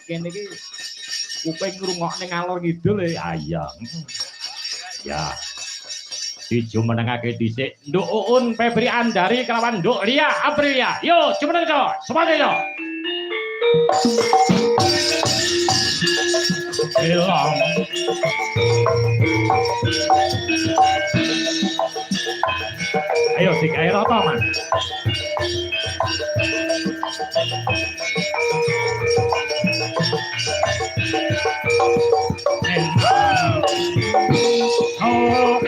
Kene iki kuping ngrungokne ngalor ngidul ayam. Ya. Dijumenengake dhisik Nduk Uun Febri Andari kelawan Nduk Lia Aprilia. Yo, jumeneng to. Semuanya yo. Ilang. Ayo sik ae rata, Mas. Oh,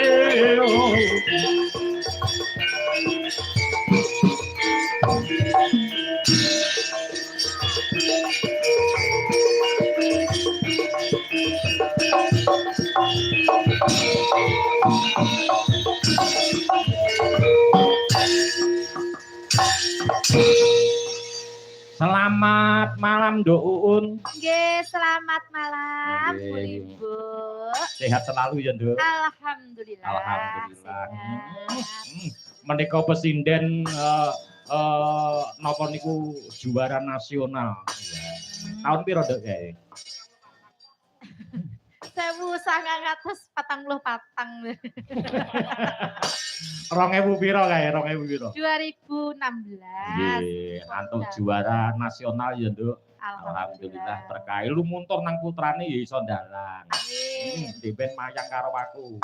Selamat malam Nduk Uun. Nggih, selamat malam Bu Ibu. Sehat selalu ya, Nduk. Alhamdulillah. Alhamdulillah. Menika pesinden napa niku juara nasional. Tahun piro Nduk kae? 1944. 2000 piro kae? 2000 piro? 2016. Nggih, antuk juara nasional ya, Nduk. Alhamdulillah berkah. Lu muntur nang putrane ya iso ndalang. Amin. Diben mayang karo aku.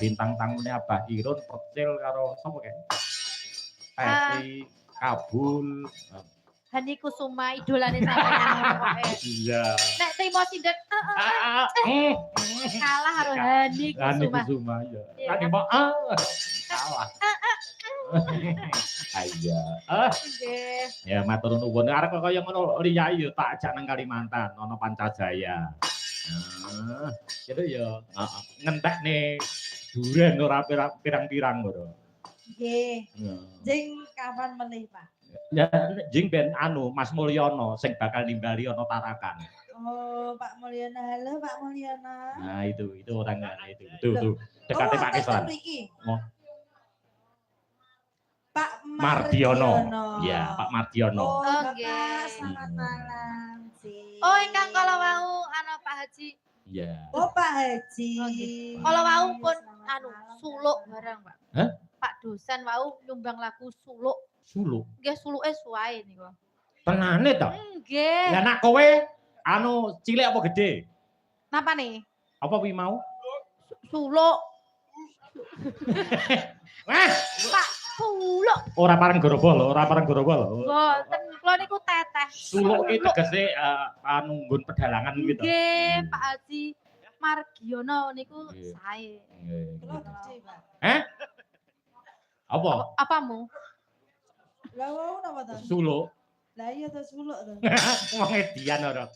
Bintang tamune Abah Irun Percil karo sapa kae? Pesi Kabul. Hani Kusuma idolane sampeyan pokoke. Iya. Nek Timo Sidet kalah karo Hani Kusuma. Hani Kusuma ya. Hani mbok kalah. Iya. Nggih. Ya matur nuwun. Arek kaya ngono Liyai ya tak ajak nang Kalimantan ana Pancajaya. Gitu ya. Ngentekne duren ora pirang-pirang ngono. Nggih. Jeng kapan meneh, Pak? Ya jeng ben anu Mas Mulyono sing bakal nimbali ana Tarakan. Oh, Pak Mulyono. Halo Pak Mulyono. Nah, itu orangnya itu. Tuh. Dekate Pak Kesan. Oh. Pak Mardiono. Ya, Pak Mardiono. Oh, Bapak, selamat malam sih. Oh, ingkang kala wau ana Pak Haji. Iya. Oh, Pak Haji. Kala wau pun anu suluk barang, Pak. Hah? Pak dosen wau nyumbang lagu suluk. Suluk. Nggih suluke suwae niku. Tenane to? Nggih. Lah nak kowe anu cilik apa gede? Napa nih? Apa wi mau? Suluk. Wah, Pak suluk. ora pareng gorobol, Mboten, kula niku teteh. Suluk iki tegese anu nggon pedalangan gitu. Nggih, Pak Haji Margiono niku sae. Nggih. Apa? Apamu? Lah wau napa to? Suluk. Lah iya to suluk to. Wong edian ora.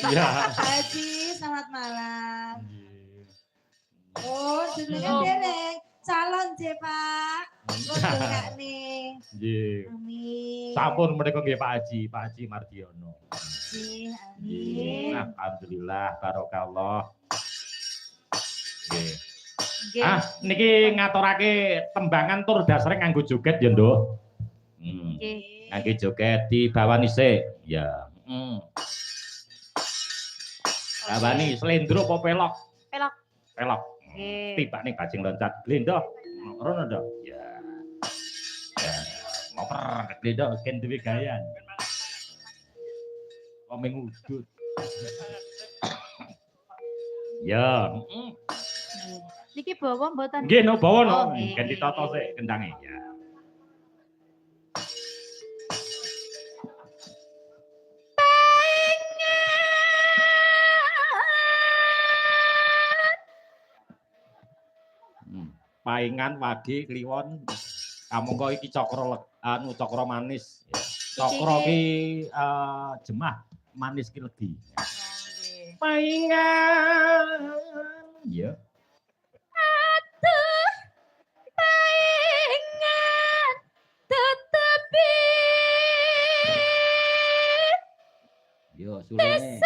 Iya. Pak Haji, selamat malam. Oh, jenengan dereng calon je, Pak. Kok nih. Nggih. Amin. Sampun menika nggih Pak Haji Mardiono. Amin. Alhamdulillah barokallah. Nggih. Nggih. Niki ngaturake tembangan tur dasare nganggo joget ya, Nduk. Nggih. Nganggo joget dibawani sik. Ya. Bawani slendro apa pelok? Pelok. Nggih. Tibane bajing loncat. Glendo. Rono ndok. Ya. Ngoper glendo ken duwe gayan. Kok mengudut. Ya, Niki bawa mboten? nggih no bawa no. Nggih. Ganti toto sik kendange ya. Paingan wage kliwon. Kamangka iki cakra cakra manis. Cakra ki jemah manis ki legi. Paingan. Ya. Atuh paingan tetepi. Yo sulune.